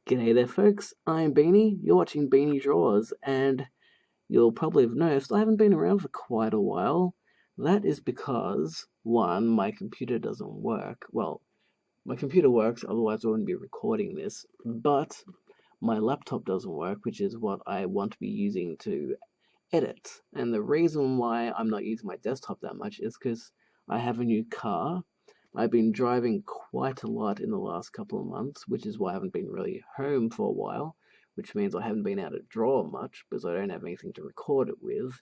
G'day there folks, I'm Beanie, you're watching Beanie Draws, and you'll probably have noticed I haven't been around for quite a while. That is because, one, my computer doesn't work. Well, my computer works, otherwise I wouldn't be recording this, but my laptop doesn't work, which is what I want to be using to edit. And the reason why I'm not using my desktop that much is because I have a new car. I've been driving quite a lot in the last couple of months, which is why I haven't been really home for a while, which means I haven't been able to draw much because I don't have anything to record it with.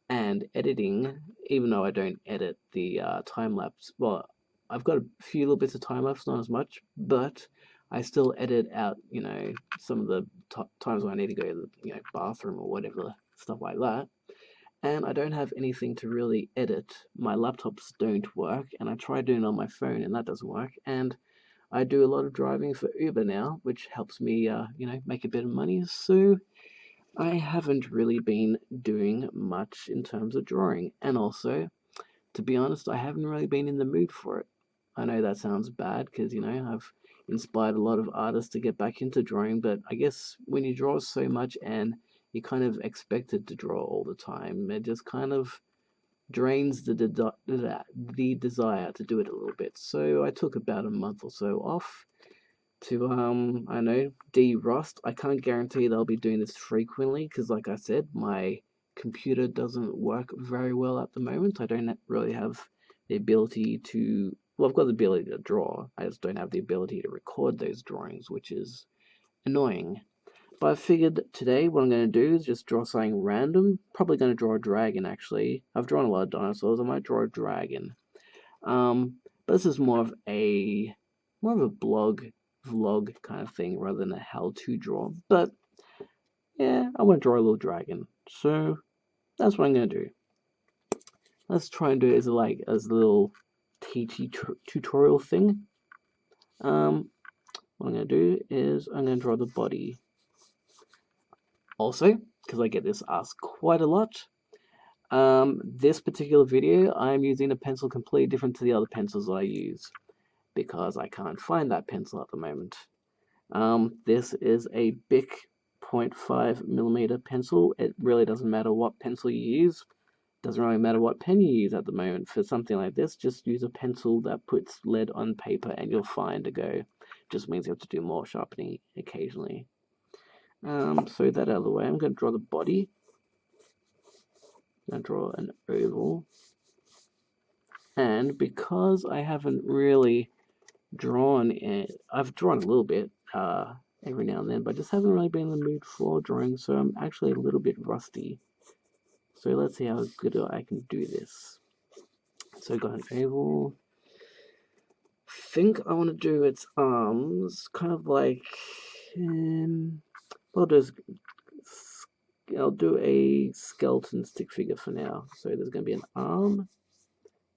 And editing, even though I don't edit the time lapse, well, I've got a few little bits of time lapse, not as much, but I still edit out, some of the times when I need to go to the bathroom or whatever, stuff like that. And I don't have anything to really edit. My laptops don't work, and I try doing it on my phone, and that doesn't work. And I do a lot of driving for Uber now, which helps me, make a bit of money. So I haven't really been doing much in terms of drawing. And also, to be honest, I haven't really been in the mood for it. I know that sounds bad because, I've inspired a lot of artists to get back into drawing, but I guess when you draw so much and you're kind of expected to draw all the time, it just kind of drains the desire to do it a little bit. So I took about a month or so off to, I know, de-rust. I can't guarantee that I'll be doing this frequently because, like I said, my computer doesn't work very well at the moment. I don't really have the ability to, well, I've got the ability to draw. I just don't have the ability to record those drawings, which is annoying. But I figured today what I'm going to do is just draw something random. Probably going to draw a dragon, actually. I've drawn a lot of dinosaurs. I might draw a dragon. But this is more of a vlog kind of thing rather than a how to draw. But yeah, I want to draw a little dragon. So that's what I'm going to do. Let's try and do it as a little teachy tutorial thing. What I'm going to do is I'm going to draw the body. Also, because I get this asked quite a lot, this particular video I'm using a pencil completely different to the other pencils I use because I can't find that pencil at the moment. This is a Bic 0.5mm pencil. It really doesn't matter what pencil you use. Doesn't really matter what pen you use at the moment. For something like this, just use a pencil that puts lead on paper and you'll fine to go. Just means you have to do more sharpening occasionally. So that out of the way, I'm going to draw the body. I'm going to draw an oval. And because I haven't really drawn it, I've drawn a little bit every now and then, but I just haven't really been in the mood for drawing, so I'm actually a little bit rusty. So let's see how good I can do this. So I got an oval. I think I want to do its arms, kind of like, well, I'll do a skeleton stick figure for now. So there's going to be an arm.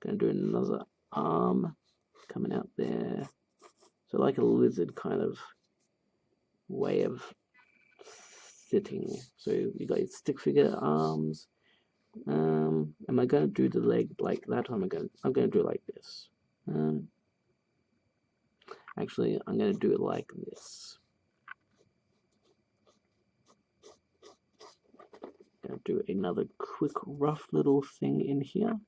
Going to do another arm coming out there. So like a lizard kind of way of sitting. So you got your stick figure arms. Am I going to do the leg like that? Or I'm going to do it like this. Actually, I'm going to do it like this. Going to do another quick rough little thing in here.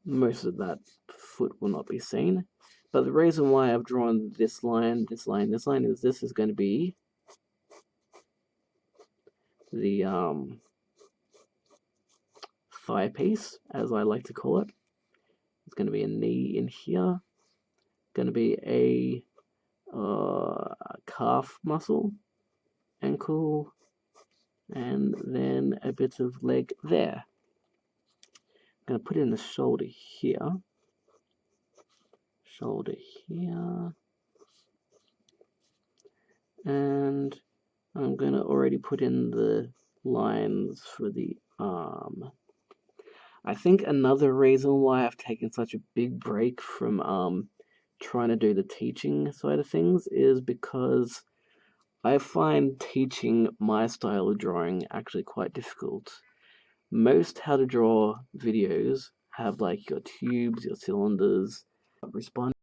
Most of that foot will not be seen. But the reason why I've drawn this line, this line, this line is this is going to be the thigh piece, as I like to call it. It's going to be a knee in here. Going to be a calf muscle, ankle, and then a bit of leg there. I'm going to put in the shoulder here. Shoulder here. And I'm going to already put in the lines for the arm. I think another reason why I've taken such a big break from trying to do the teaching side of things is because I find teaching my style of drawing actually quite difficult. Most how to draw videos have like your tubes, your cylinders, respond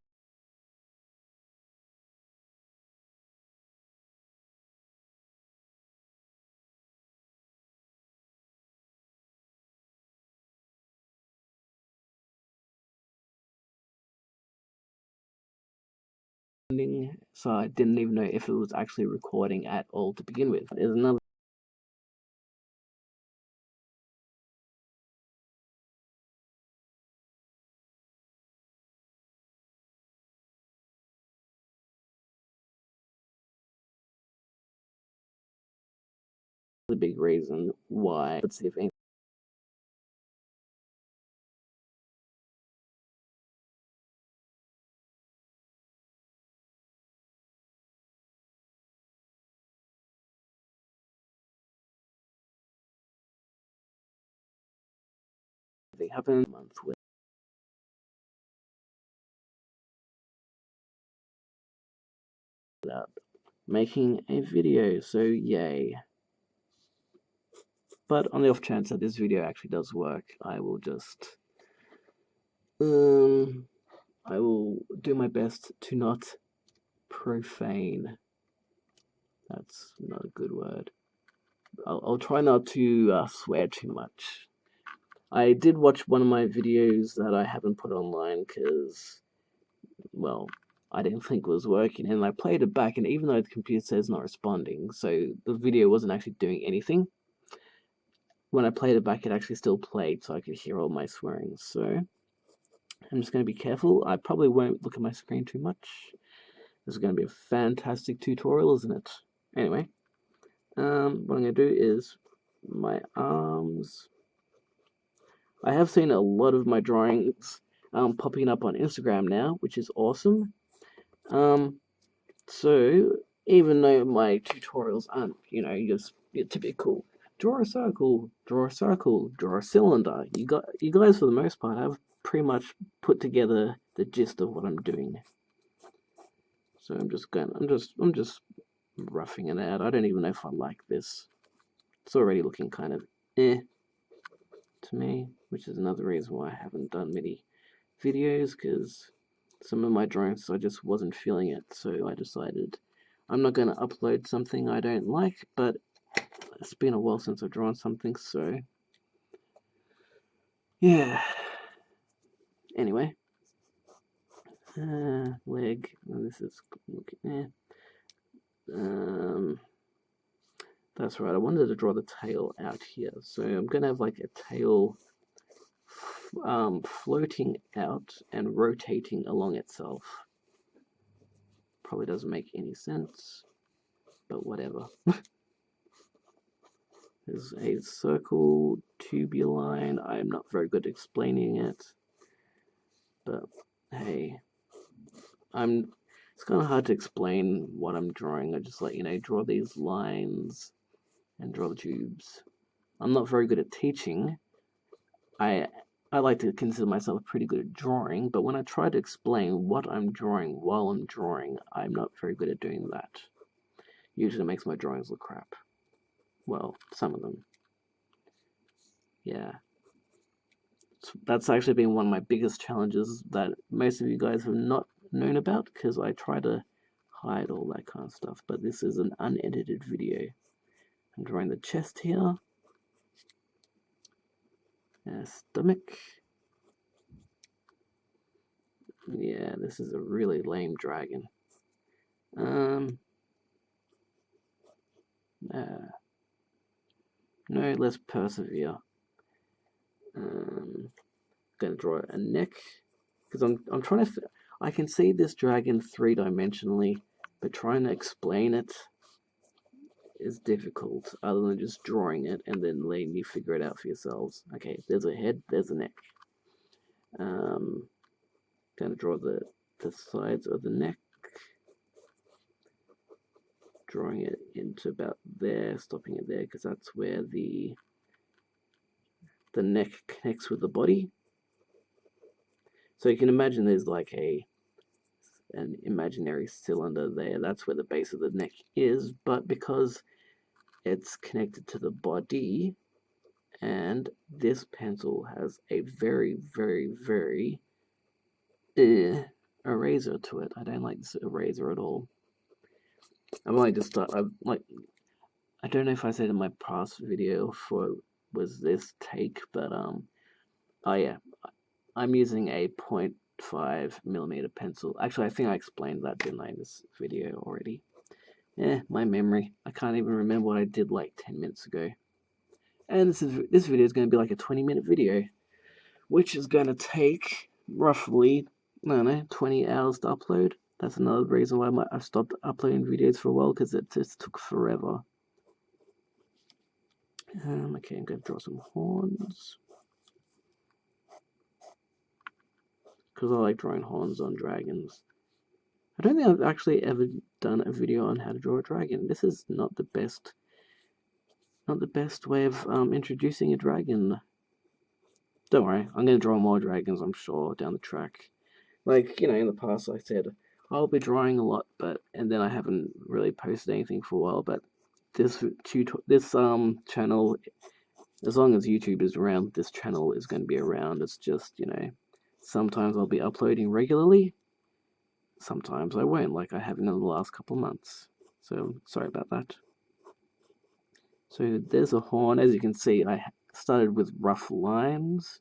so I didn't even know if it was actually recording at all to begin with. There's another big reason why. Let's see if anything happens a month without making a video, so yay. But on the off chance that this video actually does work, I will just I will do my best to not profane. That's not a good word. I'll try not to swear too much. I did watch one of my videos that I haven't put online because, well, I didn't think it was working, and I played it back, and even though the computer says not responding, so the video wasn't actually doing anything, when I played it back, it actually still played, so I could hear all my swearing. So I'm just going to be careful. I probably won't look at my screen too much. This is going to be a fantastic tutorial, isn't it? Anyway, what I'm going to do is my arms. I have seen a lot of my drawings popping up on Instagram now, which is awesome. So even though my tutorials aren't, just your typical draw a circle, draw a circle, draw a cylinder, you guys for the most part have pretty much put together the gist of what I'm doing. So I'm just roughing it out. I don't even know if I like this. It's already looking kind of to me, which is another reason why I haven't done many videos, because some of my drawings I just wasn't feeling it, so I decided I'm not going to upload something I don't like, but it's been a while since I've drawn something, so yeah. Anyway, leg, this is looking that's right, I wanted to draw the tail out here, so I'm going to have like a tail floating out and rotating along itself. Probably doesn't make any sense, but whatever. There's a circle tubuline. I'm not very good at explaining it, but hey, it's kind of hard to explain what I'm drawing. I just draw these lines and draw the tubes. I'm not very good at teaching. I like to consider myself pretty good at drawing, but when I try to explain what I'm drawing while I'm drawing, I'm not very good at doing that. Usually it makes my drawings look crap. Well, some of them. Yeah. That's actually been one of my biggest challenges that most of you guys have not known about, because I try to hide all that kind of stuff, but this is an unedited video. I'm drawing the chest here. Stomach. Yeah, this is a really lame dragon. No, let's persevere. Gonna draw a neck, because I'm trying to. I can see this dragon three-dimensionally, but trying to explain it is difficult, other than just drawing it and then letting you figure it out for yourselves. Okay, there's a head, there's a neck. Gonna draw the sides of the neck, drawing it into about there, stopping it there, because that's where the neck connects with the body. So you can imagine there's like an imaginary cylinder there. That's where the base of the neck is, but because it's connected to the body, and this pencil has a very, very, very eraser to it. I don't like this eraser at all. I've only just started. I don't know if I said in my past video was this take, but oh yeah, I'm using a 0.5mm pencil. Actually, I think I explained that, didn't I, in this video already? My memory. I can't even remember what I did like 10 minutes ago. And this video is going to be like a 20-minute video, which is going to take roughly, I don't know, 20 hours to upload. That's another reason why I've stopped uploading videos for a while, because it just took forever. Okay, I'm going to draw some horns, because I like drawing horns on dragons. I don't think I've actually ever done a video on how to draw a dragon. This is not the best way of introducing a dragon. Don't worry, I'm going to draw more dragons, I'm sure, down the track. Like, in the past I said, I'll be drawing a lot, and then I haven't really posted anything for a while, but this channel, as long as YouTube is around, this channel is going to be around. It's just, sometimes I'll be uploading regularly, sometimes I won't, like I have in the last couple of months. So, sorry about that. So, there's a horn. As you can see, I started with rough lines,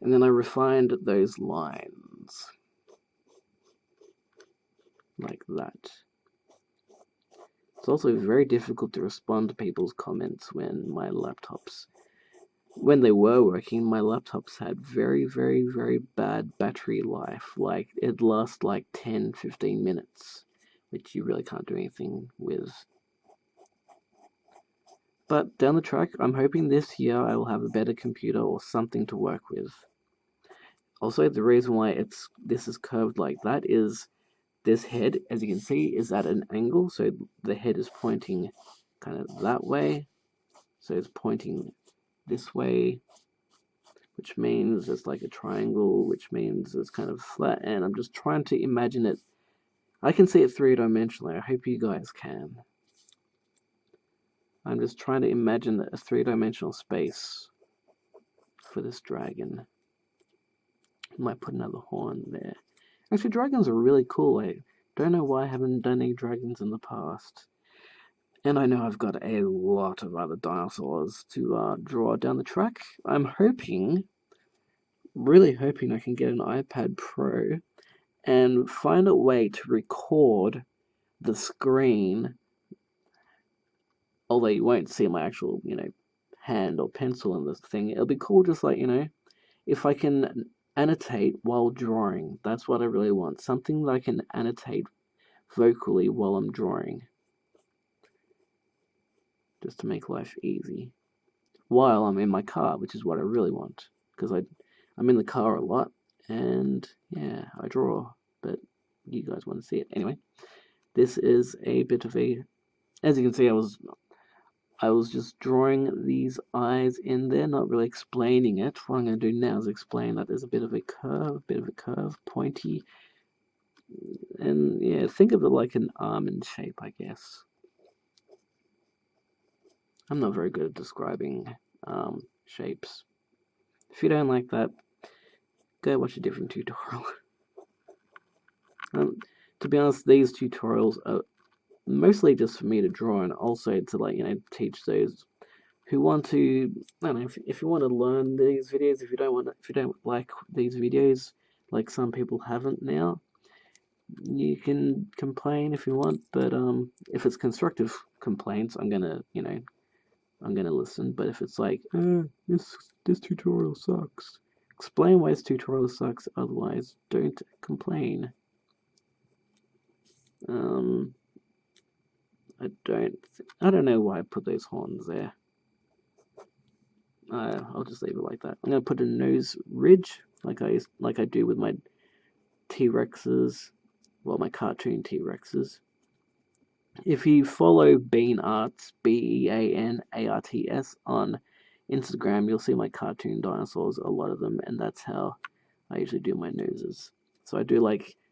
and then I refined those lines, like that. It's also very difficult to respond to people's comments when when they were working, my laptops had very, very, very bad battery life. Like, it'd last like 10, 15 minutes, which you really can't do anything with. But down the track, I'm hoping this year I will have a better computer or something to work with. Also, the reason why this is curved like that is this head, as you can see, is at an angle, so the head is pointing kind of that way, so it's pointing this way, which means it's like a triangle, which means it's kind of flat, and I'm just trying to imagine it. I can see it three-dimensionally. I hope you guys can. I'm just trying to imagine a three-dimensional space for this dragon. Might put another horn there. Actually, dragons are really cool. I don't know why I haven't done any dragons in the past. And I know I've got a lot of other dinosaurs to draw down the track. I'm really hoping I can get an iPad Pro and find a way to record the screen, although you won't see my actual, hand or pencil in this thing. It'll be cool just like, if I can annotate while drawing. That's what I really want. Something that I can annotate vocally while I'm drawing. Just to make life easy. While I'm in my car, which is what I really want. Because I'm in the car a lot, and yeah, I draw, but you guys want to see it. Anyway, this is a bit of as you can see, I was just drawing these eyes in there, not really explaining it. What I'm going to do now is explain that there's a bit of a curve, pointy, and yeah, think of it like an almond shape, I guess. I'm not very good at describing shapes. If you don't like that, go watch a different tutorial. To be honest, these tutorials are mostly just for me to draw, and also to teach those who want to. I don't know, if you want to learn these videos, if you don't like these videos, like some people haven't now, you can complain if you want, but if it's constructive complaints, I'm gonna listen. But if it's like, this tutorial sucks, explain why this tutorial sucks, otherwise don't complain. I don't know why I put those horns there. I'll just leave it like that. I'm gonna put a nose ridge, like I do with my T-Rexes, well, my cartoon T-Rexes. If you follow Bean Arts, BeanArts on Instagram, you'll see my cartoon dinosaurs, a lot of them, and that's how I usually do my noses. So I do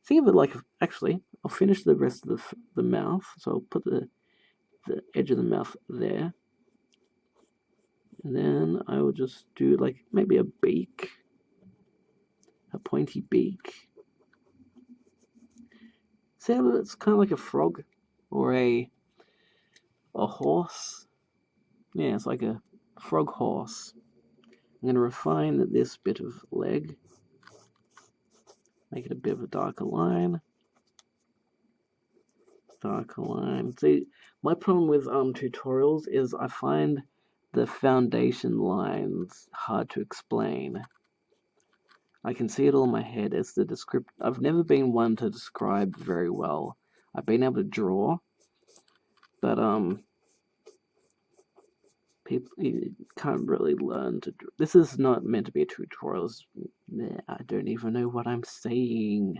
think of it like, actually, I'll finish the rest of the mouth, so I'll put the edge of the mouth there. And then I will just do maybe a beak, a pointy beak. See how it's kind of like a frog or a horse? Yeah, it's like a frog horse. I'm going to refine this bit of leg. Make it a bit of a darker line. Darker line. See, my problem with tutorials is I find the foundation lines hard to explain. I can see it all in my head. It's the descript. I've never been one to describe very well. I've been able to draw, but people you can't really learn to draw. This is not meant to be a tutorial. I don't even know what I'm saying.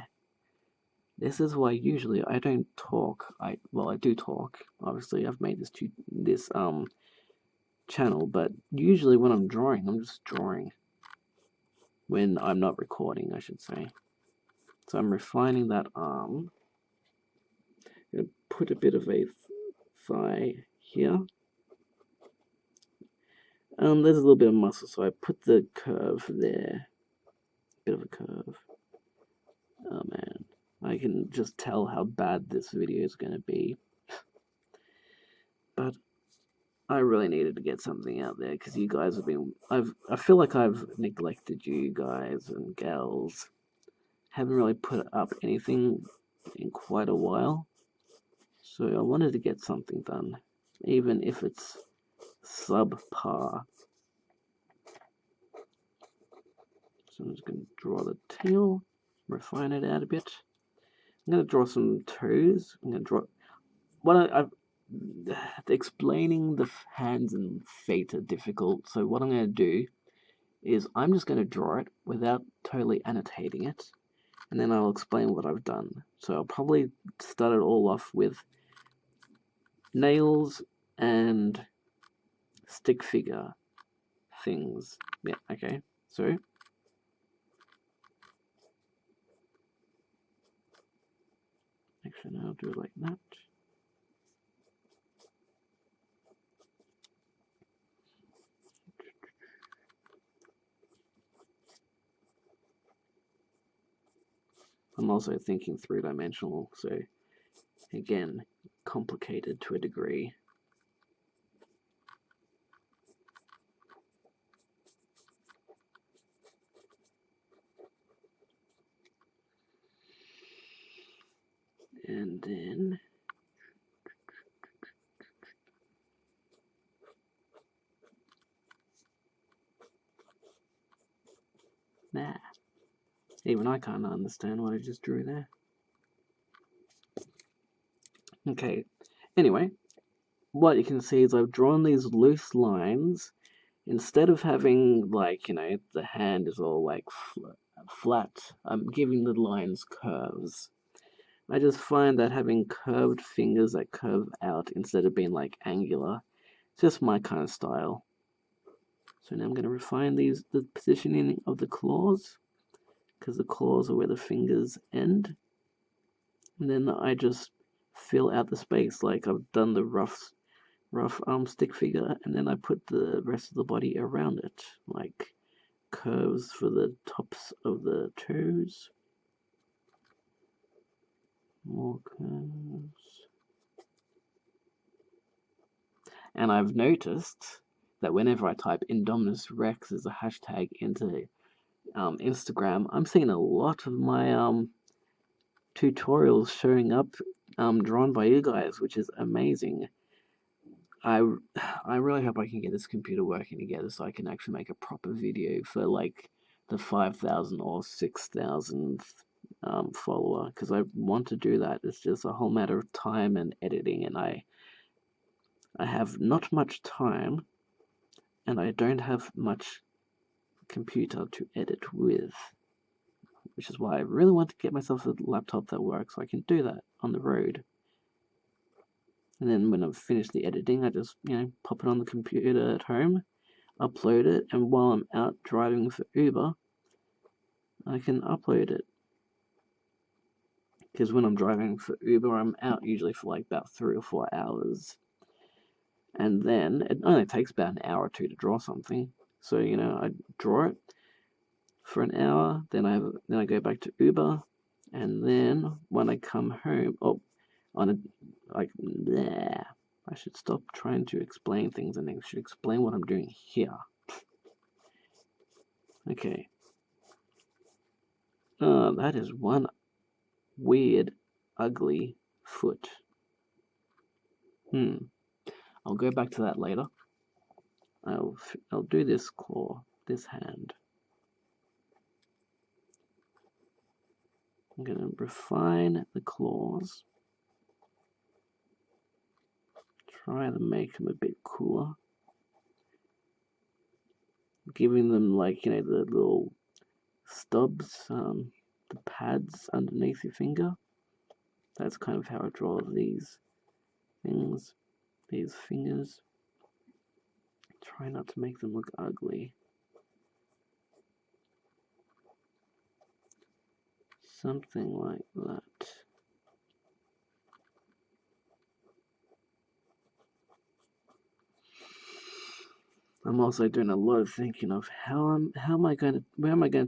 This is why usually I don't talk. I do talk. Obviously, I've made this channel, but usually when I'm drawing, I'm just drawing. When I'm not recording, I should say. So I'm refining that arm. I'm gonna put a bit of a thigh here. There's a little bit of muscle, so I put the curve there. Bit of a curve. Oh man, I can just tell how bad this video is going to be. But I really needed to get something out there because you guys have been. I feel like I've neglected you guys and gals. Haven't really put up anything in quite a while. So I wanted to get something done, even if it's subpar. So I'm just going to draw the tail, refine it out a bit. I'm going to draw some toes. I'm going to draw... explaining the hands and feet are difficult, so what I'm going to do is I'm just going to draw it without totally annotating it, and then I'll explain what I've done. So I'll probably start it all off with nails and stick figure things. Yeah, okay. So actually, I'll do it like that. I'm also thinking three-dimensional, so again, complicated to a degree. And then even I can't understand what I just drew there. Okay, anyway, what you can see is I've drawn these loose lines. Instead of having, like, the hand is all, like, flat, I'm giving the lines curves. I just find that having curved fingers that curve out instead of being, like, angular, it's just my kind of style. So now I'm going to refine the positioning of the claws, because the claws are where the fingers end. And then I just fill out the space, like I've done the rough stick figure, and then I put the rest of the body around it, like curves for the tops of the toes. More curves. And I've noticed that whenever I type Indominus Rex as a hashtag into Instagram, I'm seeing a lot of my tutorials showing up drawn by you guys, which is amazing. I really hope I can get this computer working together so I can actually make a proper video for like the 5,000 or 6,000th follower, because I want to do that. It's just a whole matter of time and editing, and I have not much time, and I don't have much computer to edit with, which is why I really want to get myself a laptop that works so I can do that on the road. And then when I've finished the editing, I just, pop it on the computer at home, upload it, and while I'm out driving for Uber, I can upload it. Because when I'm driving for Uber, I'm out usually for like about 3 or 4 hours. And then it only takes about an hour or two to draw something. So, I draw it for an hour, then I go back to Uber, and then when I come home, I should stop trying to explain things and I should explain what I'm doing here. Okay. That is one weird, ugly foot. I'll go back to that later. I'll do this claw, this hand. I'm going to refine the claws. Try to make them a bit cooler. Giving them, like, the little stubs, the pads underneath your finger. That's kind of how I draw these things, these fingers. Try not to make them look ugly. Something like that. I'm also doing a lot of thinking of where am I going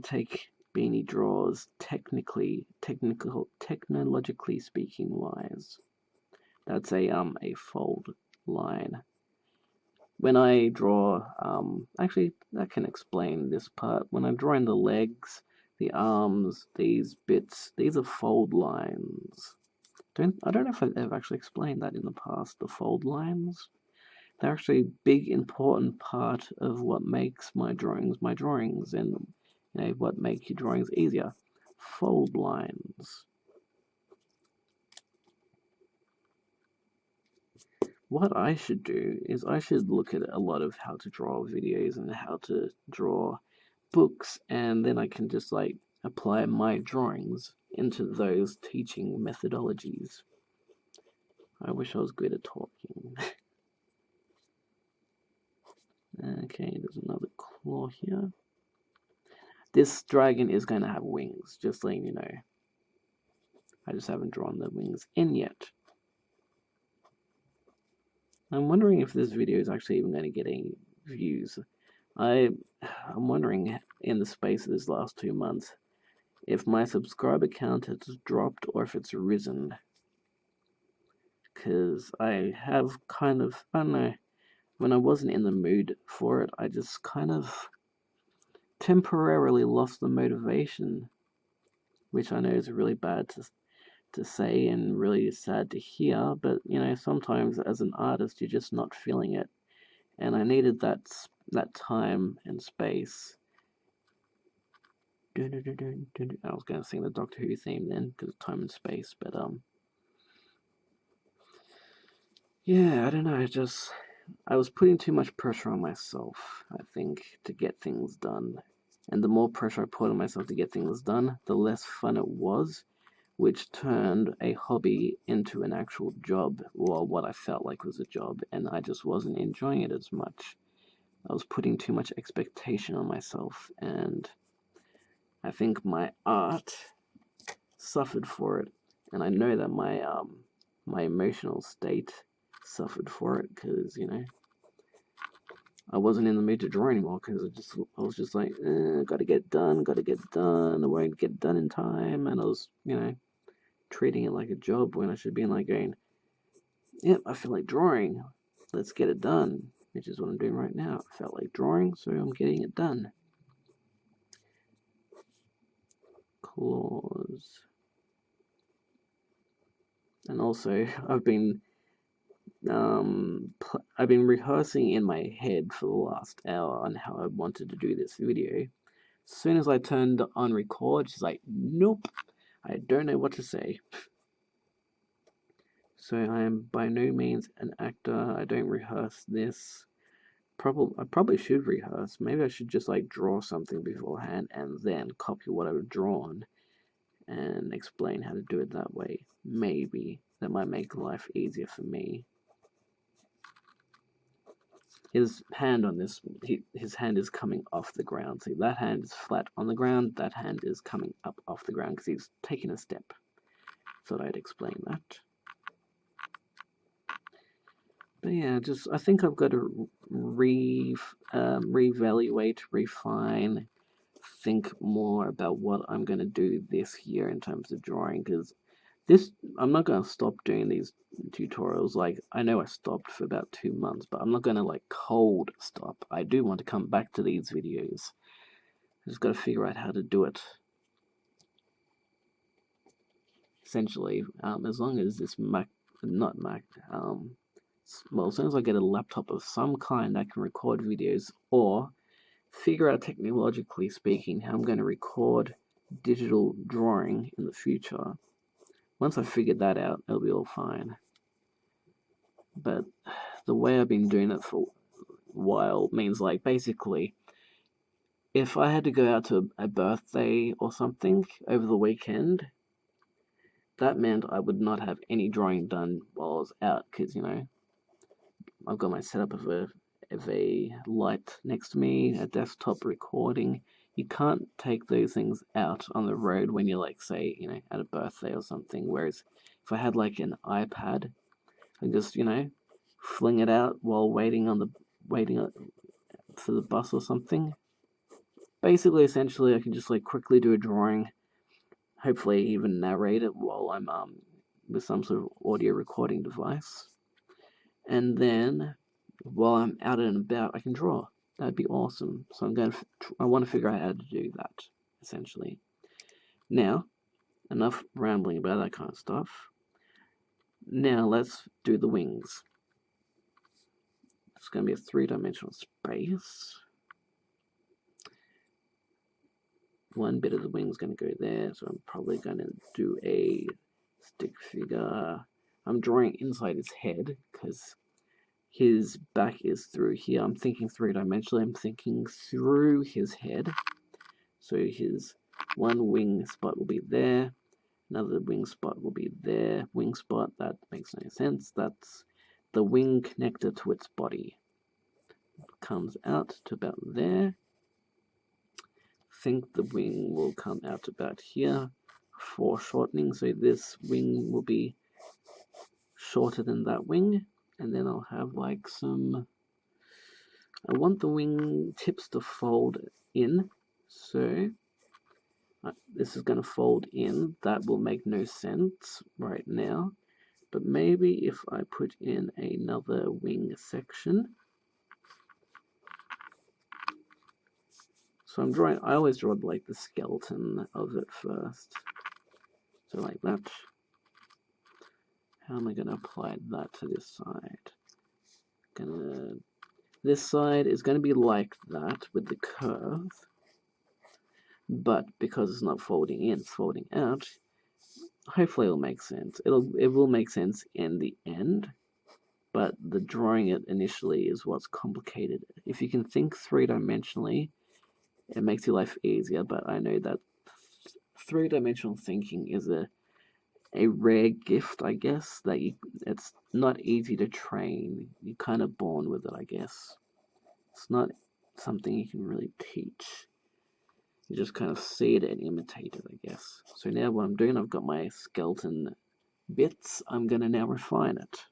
to take Beanie draws technologically speaking wise. That's a fold line. When I draw, actually I can explain this part. When I'm drawing the legs, the arms, these bits, these are fold lines. I don't know if I've actually explained that in the past, the fold lines. They're actually a big, important part of what makes my drawings, and what make your drawings easier. Fold lines. What I should do is I should look at a lot of how to draw videos and how to draw books, and then I can just like apply my drawings into those teaching methodologies. I wish I was good at talking. Okay, there's another claw here. This dragon is going to have wings, just letting you know. I just haven't drawn the wings in yet. I'm wondering if this video is actually even going to get any views. I'm wondering, in the space of these last 2 months, if my subscriber count has dropped or if it's risen. Because I have kind of, I don't know, when I wasn't in the mood for it, I just kind of temporarily lost the motivation, which I know is really bad to say and really sad to hear, but sometimes as an artist you're just not feeling it, and I needed that time and space. I was going to sing the Doctor Who theme then because of time and space, but yeah, I don't know, I was putting too much pressure on myself, I think, to get things done. And the more pressure I put on myself to get things done, the less fun it was, which turned a hobby into an actual job, or what I felt like was a job, and I just wasn't enjoying it as much. I was putting too much expectation on myself, and I think my art suffered for it, and I know that my emotional state suffered for it, because I wasn't in the mood to draw anymore, because I was just like, gotta get done, I won't get done in time, and I was treating it like a job when I should be like going, yep, I feel like drawing, let's get it done, which is what I'm doing right now. I felt like drawing, so I'm getting it done. Claws. And also, I've been rehearsing in my head for the last hour on how I wanted to do this video. As soon as I turned on record, she's like, nope, I don't know what to say. So I am by no means an actor. I don't rehearse this. I probably should rehearse. Maybe I should just like draw something beforehand and then copy what I've drawn and explain how to do it that way. Maybe that might make life easier for me. His hand on this, his hand is coming off the ground. See, that hand is flat on the ground. That hand is coming up off the ground because he's taking a step. Thought I'd explain that. But yeah, I think I've got to reevaluate, refine, think more about what I'm going to do this year in terms of drawing, because I'm not going to stop doing these tutorials. Like, I know I stopped for about 2 months, but I'm not going to like cold stop. I do want to come back to these videos. I just got to figure out how to do it. essentially, as long as this well, as soon as I get a laptop of some kind that can record videos, or figure out, technologically speaking, how I'm going to record digital drawing in the future. Once I figured that out, it'll be all fine. But the way I've been doing it for a while means, like, basically, if I had to go out to a birthday or something over the weekend, that meant I would not have any drawing done while I was out, because, I've got my setup of a light next to me, a desktop recording. You can't take those things out on the road when you're, like, say, at a birthday or something. Whereas if I had, like, an iPad, I just, fling it out while waiting for the bus or something. Basically, essentially, I can just, like, quickly do a drawing, hopefully even narrate it while I'm with some sort of audio recording device. And then, while I'm out and about, I can draw. That'd be awesome. So I want to figure out how to do that, essentially. Now, enough rambling about that kind of stuff. Now let's do the wings. It's going to be a 3-dimensional space. One bit of the wing's going to go there, so I'm probably going to do a stick figure. I'm drawing inside his head, because his back is through here. I'm thinking 3-dimensionally. I'm thinking through his head. So his one wing spot will be there. Another wing spot will be there. Wing spot, that makes no sense. That's the wing connector to its body. Comes out to about there. Think the wing will come out about here. Foreshortening, so this wing will be shorter than that wing. And then I'll have, like, I want the wing tips to fold in, so this is going to fold in. That will make no sense right now, but maybe if I put in another wing section. So I always draw, like, the skeleton of it first. So like that. How am I going to apply that to this side? This side is going to be like that with the curve, but because it's not folding in, it's folding out. Hopefully it'll make sense. It will make sense in the end, but the drawing it initially is what's complicated. If you can think 3-dimensionally, it makes your life easier, but I know that 3-dimensional thinking is a rare gift, I guess, that it's not easy to train. You're kind of born with it, I guess. It's not something you can really teach. You just kind of see it and imitate it, I guess. So now what I'm doing, I've got my skeleton bits. I'm going to now refine it.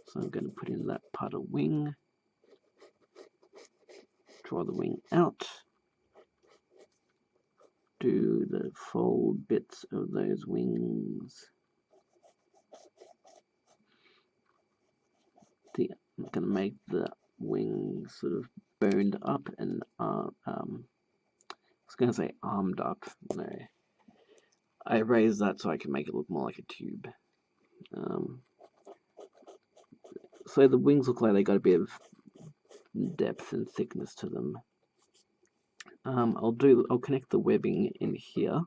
So I'm going to put in that part of wing. Draw the wing out. Do the fold bits of those wings. I'm going to make the wing sort of boned up and I was going to say armed up. No, I raised that so I can make it look more like a tube. So the wings look like they got a bit of depth and thickness to them. I'll connect the webbing in here.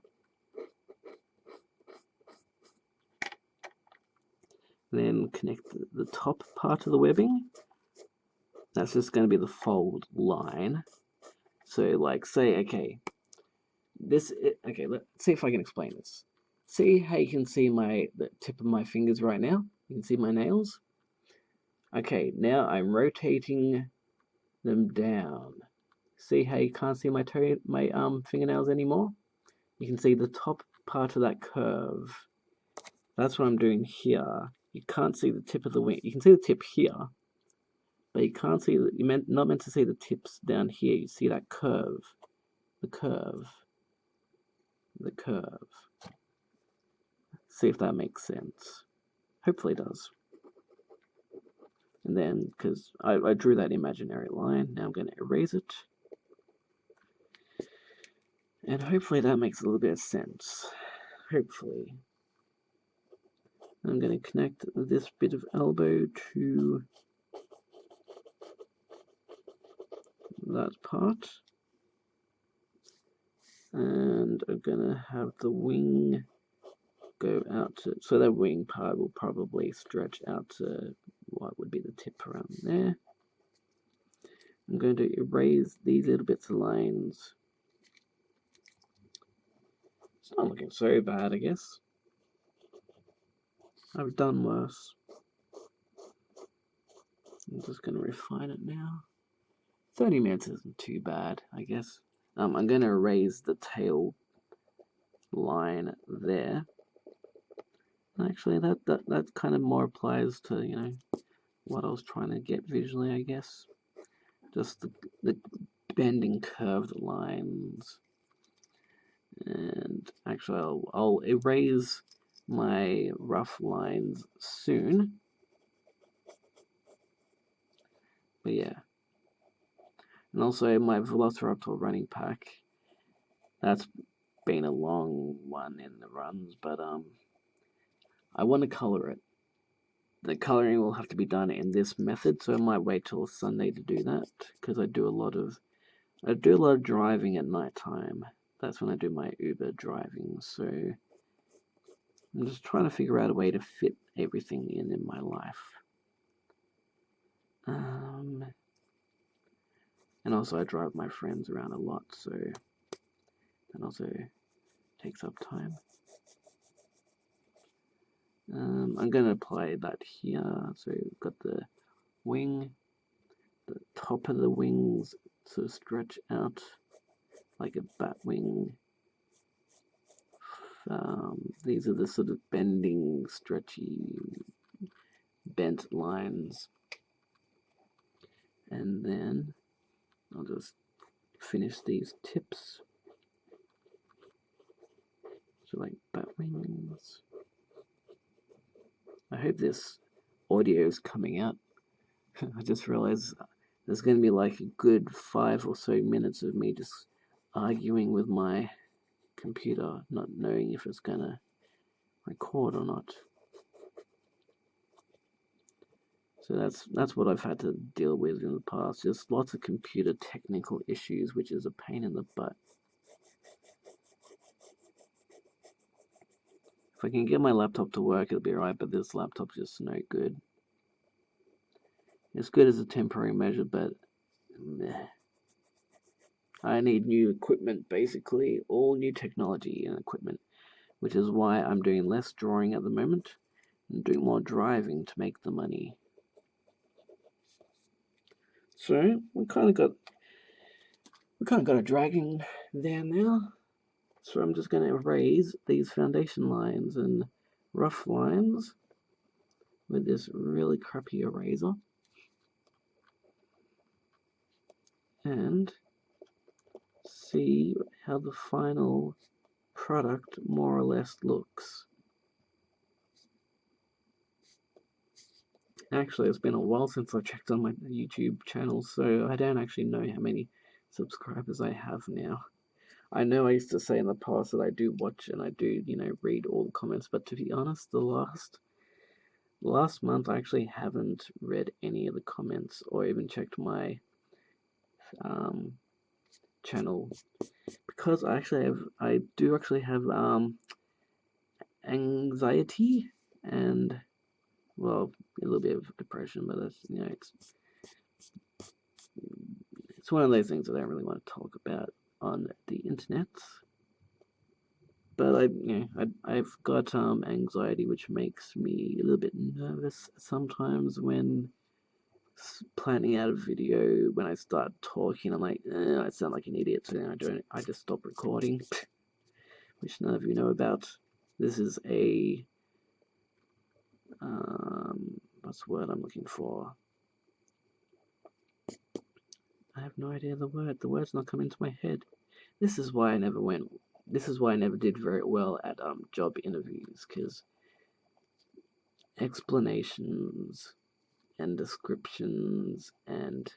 Then connect the top part of the webbing. That's just going to be the fold line. So, like, say, okay, let's see if I can explain this. See how you can see the tip of my fingers right now? You can see my nails? Okay, now I'm rotating them down. See how you can't see my fingernails anymore? You can see the top part of that curve. That's what I'm doing here. You can't see the tip of the wing. You can see the tip here, but you can't see not meant to see the tips down here. You see that curve, the curve. See if that makes sense. Hopefully it does. And then, because I drew that imaginary line, now I'm going to erase it. And hopefully that makes a little bit of sense. Hopefully. I'm going to connect this bit of elbow to that part. And I'm going to have the wing go out to, so that wing part will probably stretch out to what would be the tip around there. I'm going to erase these little bits of lines. It's not looking so bad, I guess. I've done worse. I'm just going to refine it now. 30 minutes isn't too bad, I guess. I'm going to erase the tail line there. Actually, that kind of more applies to, you know, what I was trying to get visually, I guess. Just the bending curved lines. And actually, I'll erase my rough lines soon. But yeah. And also my Velociraptor running pack. That's been a long one in the runs, but I want to color it. The coloring will have to be done in this method, so I might wait till Sunday to do that, because I do a lot of driving at night time. That's when I do my Uber driving, so I'm just trying to figure out a way to fit everything in my life. And also I drive my friends around a lot, so that also takes up time. I'm going to apply that here. So we've got the wing, the top of the wings sort of stretch out like a bat wing. These are the sort of bending, stretchy, bent lines. And then I'll just finish these tips. So like bat wings. I hope this audio is coming out. I just realized there's going to be like a good 5 or so minutes of me just arguing with my computer, not knowing if it's going to record or not. So that's what I've had to deal with in the past. Just lots of computer technical issues, which is a pain in the butt. If I can get my laptop to work, it'll be alright, but this laptop's just no good. It's good as a temporary measure, but meh. I need new equipment, basically, all new technology and equipment, which is why I'm doing less drawing at the moment and doing more driving to make the money. So we kind of got a dragging there now. So I'm just going to erase these foundation lines and rough lines with this really crappy eraser. And see how the final product more or less looks. Actually, it's been a while since I checked on my YouTube channel, so I don't actually know how many subscribers I have now. I know I used to say in the past that I do watch and I do, you know, read all the comments, but to be honest, the last month I actually haven't read any of the comments or even checked my channel, because I do actually have anxiety and, well, a little bit of depression, but that's, you know, it's one of those things that I don't really want to talk about on the internet. But I've got anxiety, which makes me a little bit nervous sometimes when planning out a video. When I start talking, I'm like, I sound like an idiot, so I just stop recording, which none of you know about. This is a what's the word I'm looking for? I have no idea the word. The word's not coming to my head. This is why I never did very well at job interviews, because explanations and descriptions and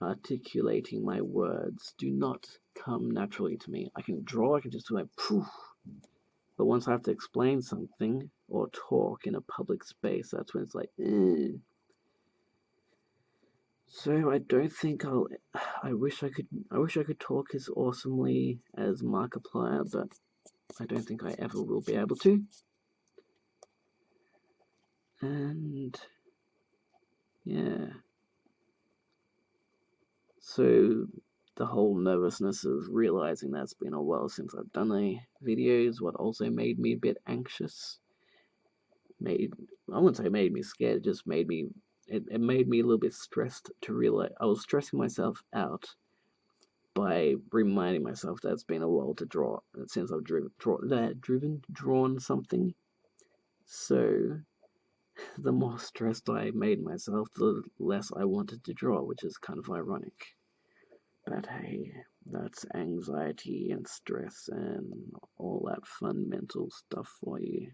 articulating my words do not come naturally to me. I can draw, I can just do like poof. But once I have to explain something or talk in a public space, that's when it's like, eh. So I don't think I'll. I wish I could. I wish I could talk as awesomely as Markiplier, but I don't think I ever will be able to. And yeah. So the whole nervousness of realizing that it's been a while since I've done a video is what also made me a bit anxious. I wouldn't say made me scared, it just made me, it made me a little bit stressed to realize, I was stressing myself out by reminding myself that it's been a while to draw, since I've drawn something. So the more stressed I made myself, the less I wanted to draw, which is kind of ironic. But hey, that's anxiety and stress and all that fun mental stuff for you.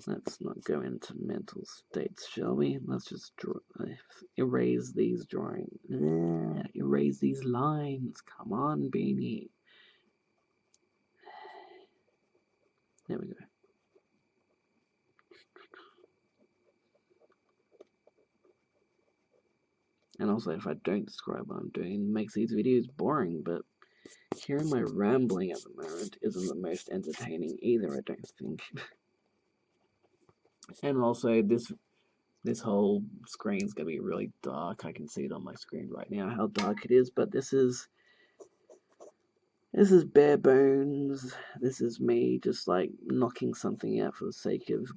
Let's not go into mental states, shall we? Let's just erase these drawings. Erase these lines. Come on, Beanie. There we go. And also, if I don't describe what I'm doing, it makes these videos boring, but hearing my rambling at the moment isn't the most entertaining either, I don't think. And also, this whole screen's gonna be really dark. I can see it on my screen right now how dark it is, but this is bare bones. This is me just like knocking something out for the sake of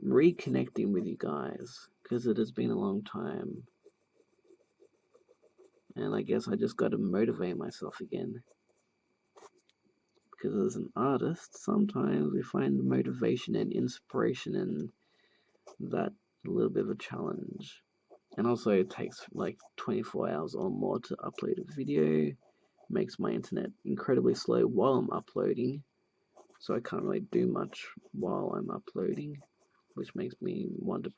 reconnecting with you guys, because it has been a long time. And I guess I just got to motivate myself again. Because as an artist, sometimes we find motivation and inspiration in that a little bit of a challenge. And also it takes like 24 hours or more to upload a video. Makes my internet incredibly slow while I'm uploading. So I can't really do much while I'm uploading, which makes me want to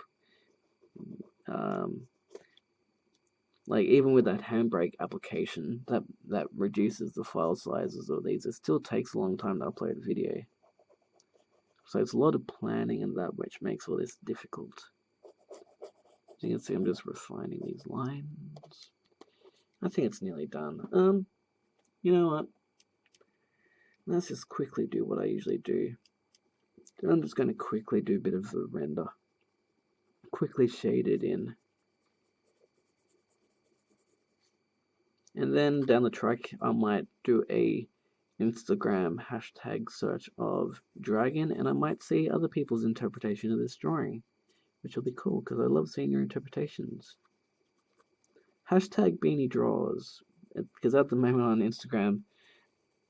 like even with that Handbrake application that reduces the file sizes of these, it still takes a long time to upload a video. So it's a lot of planning and that which makes all this difficult. As you can see, I'm just refining these lines. I think it's nearly done. You know what? Let's just quickly do what I usually do. I'm just going to quickly do a bit of the render. Quickly shade it in. And then down the track, I might do a Instagram hashtag search of dragon, and I might see other people's interpretation of this drawing, which will be cool, because I love seeing your interpretations. Hashtag Beanie Draws, because at the moment on Instagram,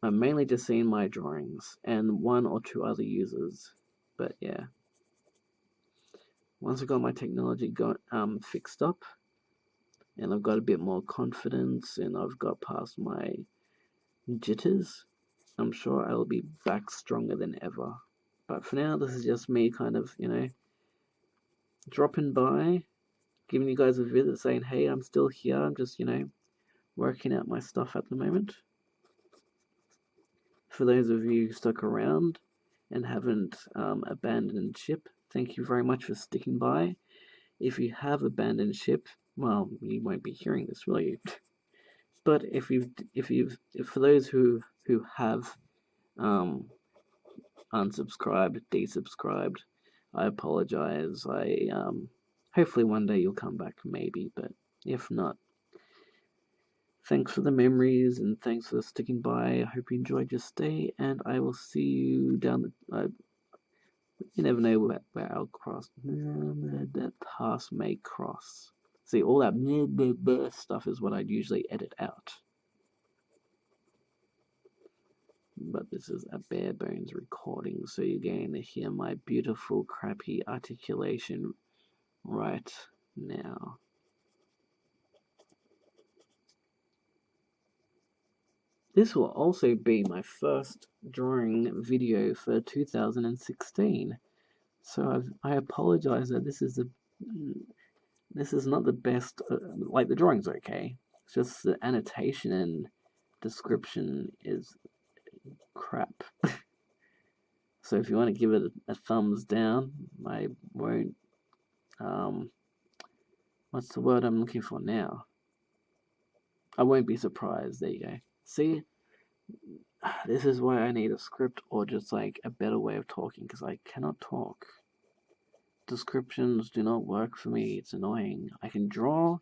I'm mainly just seeing my drawings, and one or two other users, but yeah. Once I've got my technology fixed up, and I've got a bit more confidence, and I've got past my jitters, I'm sure I'll be back stronger than ever. But for now, this is just me kind of, dropping by, giving you guys a visit, saying, hey, I'm still here, I'm just, working out my stuff at the moment. For those of you who stuck around and haven't abandoned ship, thank you very much for sticking by. If you have abandoned ship, well, you won't be hearing this, will you? But if for those who have unsubscribed, desubscribed, I apologize. Hopefully one day you'll come back, maybe, but if not, thanks for the memories and thanks for sticking by. I hope you enjoyed your stay, and I will see you down the. You never know where I'll cross. That paths may cross. See, all that stuff is what I'd usually edit out. But this is a bare bones recording, so you're going to hear my beautiful, crappy articulation right now. This will also be my first drawing video for 2016. So I apologize that this is This is not the best, like the drawing's okay. It's just the annotation and description is crap. So if you want to give it a thumbs down, I won't, what's the word I'm looking for now? I won't be surprised. There you go. See, this is why I need a script or just like a better way of talking, because I cannot talk. Descriptions do not work for me. It's annoying. I can draw,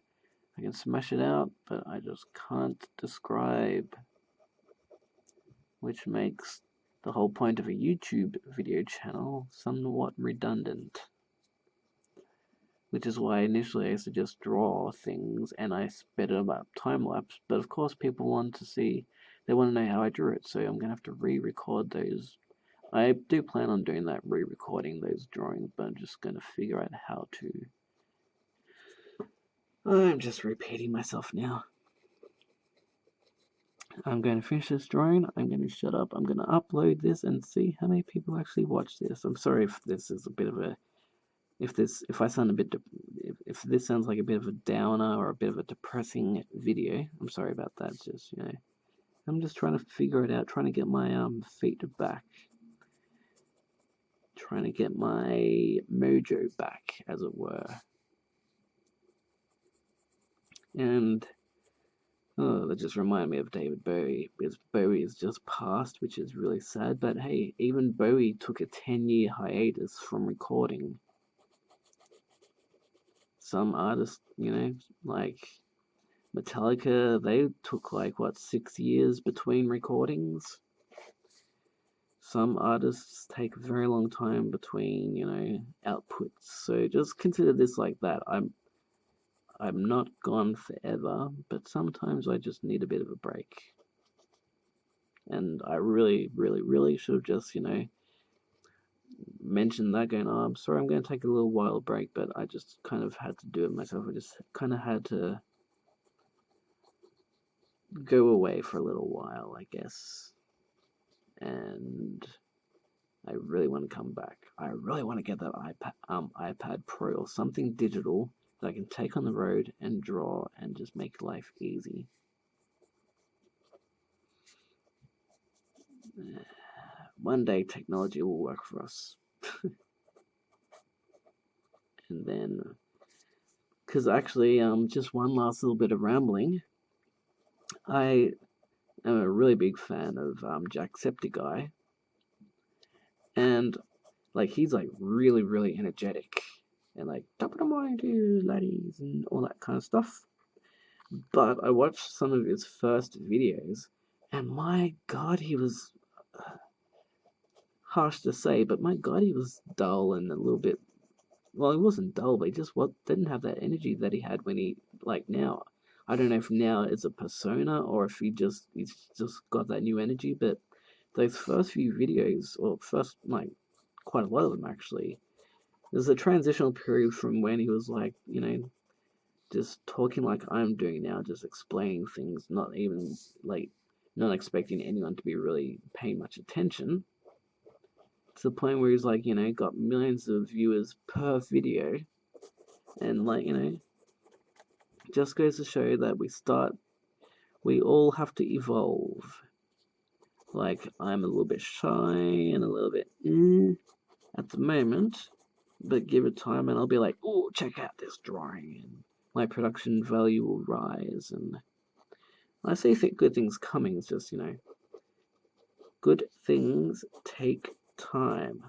I can smash it out, but I just can't describe, which makes the whole point of a YouTube video channel somewhat redundant. Which is why initially I used to just draw things and I sped it up time lapse. But of course, people want to see, they want to know how I drew it, so I'm gonna have to re-record those. I do plan on doing that, re-recording those drawings, but I'm just gonna figure out how to. I'm just repeating myself now. I'm going to finish this drawing. I'm going to shut up. I'm going to upload this and see how many people actually watch this. I'm sorry if this is a bit of a, if I sound a bit, if this sounds like a bit of a downer or a bit of a depressing video. I'm sorry about that. Just, you know, I'm just trying to figure it out, trying to get my feet back, trying to get my mojo back, as it were. And oh, that just reminded me of David Bowie, because Bowie is just passed, which is really sad. But hey, even Bowie took a 10-year hiatus from recording. Some artists, you know, like Metallica, they took like, what, 6 years between recordings? Some artists take a very long time between, you know, outputs. So just consider this like that. I'm not gone forever, but sometimes I just need a bit of a break. And I really, really, really should have just, you know, mentioned that, going, oh, I'm sorry, I'm going to take a little while break, but I just kind of had to do it myself. I just kind of had to go away for a little while, I guess. And I really want to come back. I really want to get that iPad Pro or something digital that I can take on the road and draw and just make life easy. One day technology will work for us. And then, because actually, just one last little bit of rambling. I am a really big fan of Jacksepticeye, and like he's like really, really energetic and like top of the morning to you, laddies, and all that kind of stuff. But I watched some of his first videos, and my God, he was harsh to say, but my God, he was dull and a little bit. Well, he wasn't dull, but he just didn't have that energy that he had when he, like, now. I don't know if now it's a persona or if he's just got that new energy, but those first few videos, or first, like, quite a lot of them actually, there's a transitional period from when he was like, you know, just talking like I'm doing now, just explaining things, not even, like, not expecting anyone to be really paying much attention, to the point where he's like, you know, got millions of viewers per video, and like, you know, just goes to show that we all have to evolve. Like, I'm a little bit shy and a little bit at the moment, but give it time and I'll be like, oh, check out this drawing, and my production value will rise. And I see good things coming. It's just, you know, good things take time.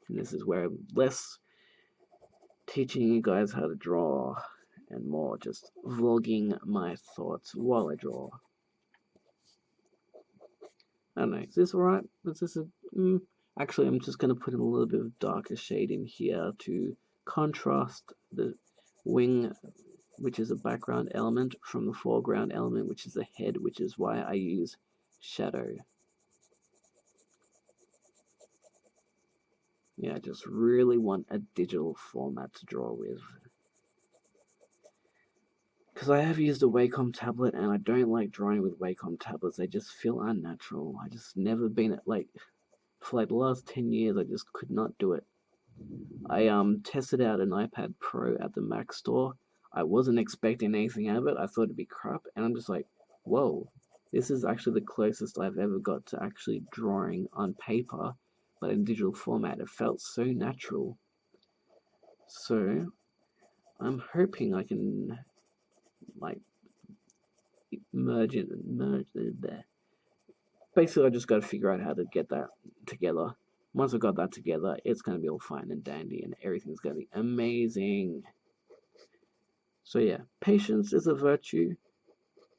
And this is where I'm less teaching you guys how to draw and more just vlogging my thoughts while I draw. I don't know, is this alright? Is this a... Actually, I'm just going to put in a little bit of darker shade in here to contrast the wing, which is a background element, from the foreground element, which is the head, which is why I use shadow. Yeah, I just really want a digital format to draw with. Because I have used a Wacom tablet, and I don't like drawing with Wacom tablets. They just feel unnatural. I just never been, like, for like the last 10 years, I just could not do it. I tested out an iPad Pro at the Mac store. I wasn't expecting anything out of it. I thought it'd be crap, and I'm just like, whoa, this is actually the closest I've ever got to actually drawing on paper, but in digital format. It felt so natural. So I'm hoping I can like merge it there. Basically, I just got to figure out how to get that together. Once I got that together, it's going to be all fine and dandy, and everything's going to be amazing. So yeah, patience is a virtue.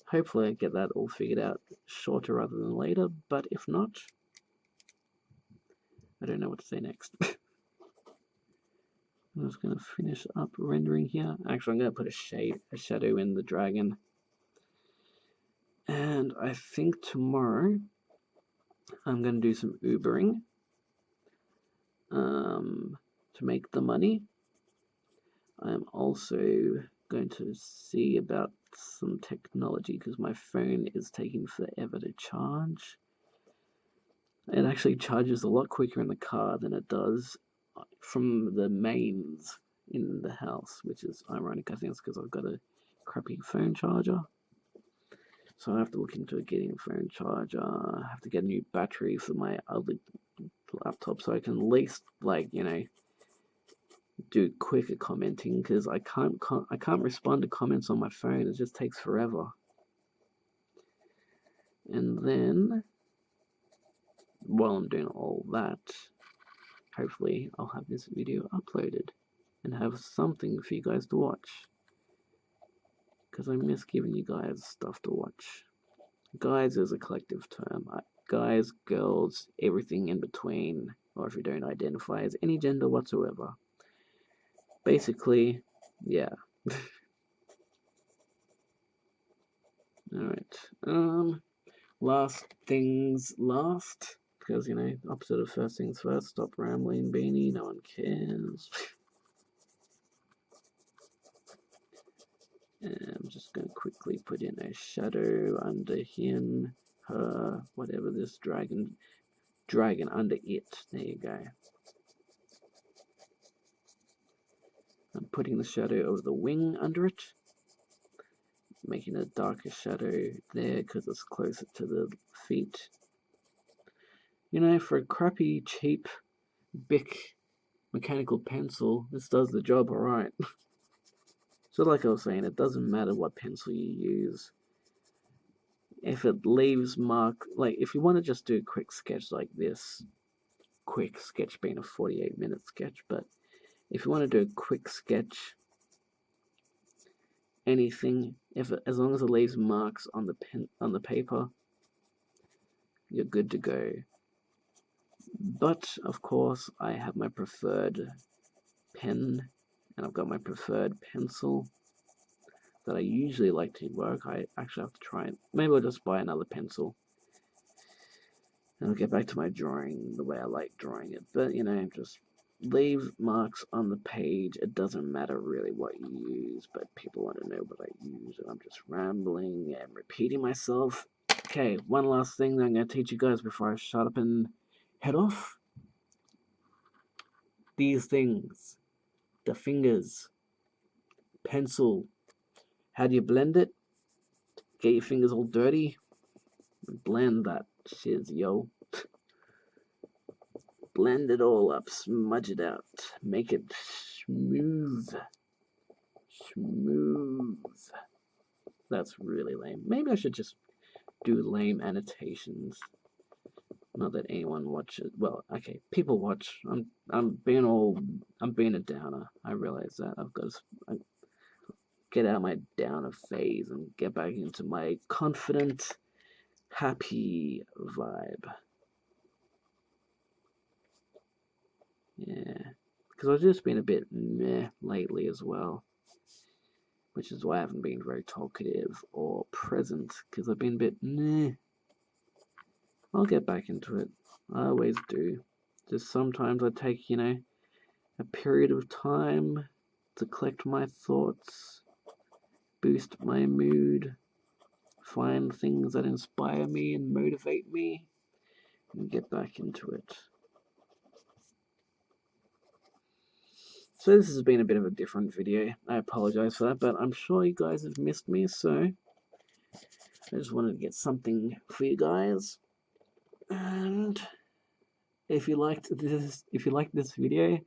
Hopefully I get that all figured out shorter rather than later, but if not, I don't know what to say next. I'm just going to finish up rendering here. Actually, I'm going to put a shadow in the dragon. And I think tomorrow I'm going to do some Ubering to make the money. I'm also going to see about some technology because my phone is taking forever to charge. It actually charges a lot quicker in the car than it does from the mains in the house, which is ironic. I think it's because I've got a crappy phone charger. So I have to look into getting a phone charger. I have to get a new battery for my other laptop so I can at least, like, you know, do quicker commenting because I can't respond to comments on my phone. It just takes forever. And then while I'm doing all that, hopefully I'll have this video uploaded and have something for you guys to watch. Because I miss giving you guys stuff to watch. Guys is a collective term. Guys, girls, everything in between, or if you don't identify as any gender whatsoever. Basically, yeah. Alright. Last things last. Because, you know, opposite of first things first. Stop rambling, Beanie. No one cares. And I'm just going to quickly put in a shadow under him, her, whatever this dragon under it. There you go. I'm putting the shadow over the wing under it, making a darker shadow there because it's closer to the feet. You know, for a crappy, cheap Bic mechanical pencil, this does the job alright. So like I was saying, it doesn't matter what pencil you use. If it leaves mark, like if you want to just do a quick sketch like this, quick sketch being a 48-minute sketch, but if you want to do a quick sketch, anything, as long as it leaves marks on the paper, you're good to go. But of course, I have my preferred pen, and I've got my preferred pencil that I usually like to work. I actually have to try it. Maybe I'll just buy another pencil. And I'll get back to my drawing the way I like drawing it. But, you know, just leave marks on the page. It doesn't matter really what you use, but people want to know what I use. And I'm just rambling and repeating myself. Okay, one last thing that I'm going to teach you guys before I shut up and head off. These things. The fingers. Pencil. How do you blend it? Get your fingers all dirty. Blend that shiz, yo. Blend it all up. Smudge it out. Make it smooth. Smooth. That's really lame. Maybe I should just do lame annotations. Not that anyone watches. Well, okay, people watch. I'm being a downer. I realize that. I've got to get out of my downer phase and get back into my confident, happy vibe. Yeah, because I've just been a bit meh lately as well, which is why I haven't been very talkative or present, because I've been a bit meh. I'll get back into it. I always do. Just sometimes I take, you know, a period of time to collect my thoughts, boost my mood, find things that inspire me and motivate me, and get back into it. So this has been a bit of a different video. I apologize for that, but I'm sure you guys have missed me, so I just wanted to get something for you guys. And if you liked this video,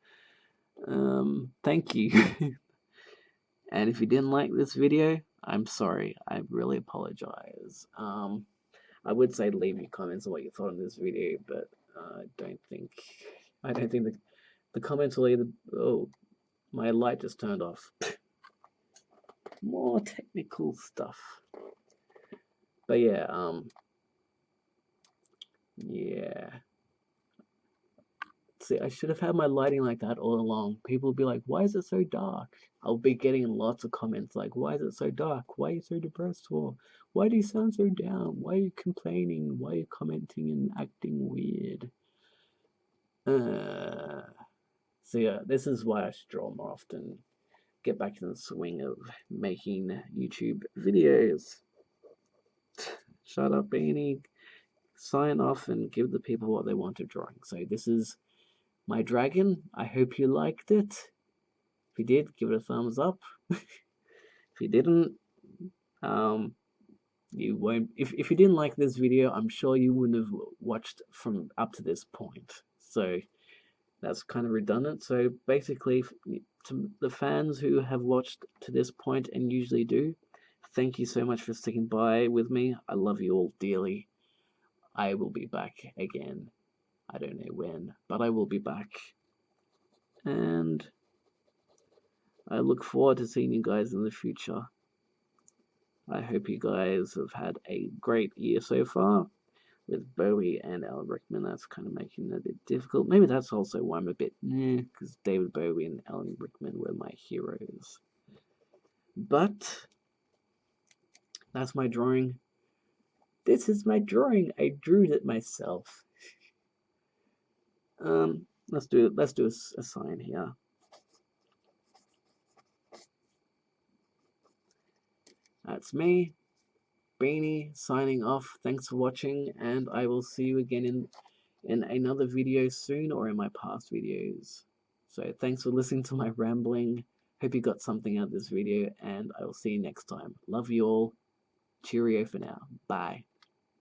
thank you. And if you didn't like this video, I'm sorry. I really apologize. I would say leave your comments on what you thought of this video, but I don't think the comments will either. Oh, my light just turned off. More technical stuff. But yeah. See, I should have had my lighting like that all along. People will be like, why is it so dark? I'll be getting lots of comments like, why is it so dark? Why are you so depressed for? Why do you sound so down? Why are you complaining? Why are you commenting and acting weird? So yeah, this is why I should draw more often. Get back in the swing of making YouTube videos. Shut up, Beanie. Sign off and give the people what they want of drawing. So this is my dragon. I hope you liked it. If you did, give it a thumbs up. If you didn't, you won't. If you didn't like this video, I'm sure you wouldn't have watched from up to this point. So that's kind of redundant. So basically, to the fans who have watched to this point and usually do, thank you so much for sticking by with me. I love you all dearly. I will be back again. I don't know when, but I will be back. And I look forward to seeing you guys in the future. I hope you guys have had a great year so far. With Bowie and Alan Rickman, that's kind of making it a bit difficult. Maybe that's also why I'm a bit because David Bowie and Alan Rickman were my heroes. But that's my drawing. This is my drawing. I drew it myself. Let's do a sign here. That's me, Beanie, signing off. Thanks for watching, and I will see you again in another video soon, or in my past videos. So thanks for listening to my rambling. Hope you got something out of this video, and I will see you next time. Love you all. Cheerio for now. Bye.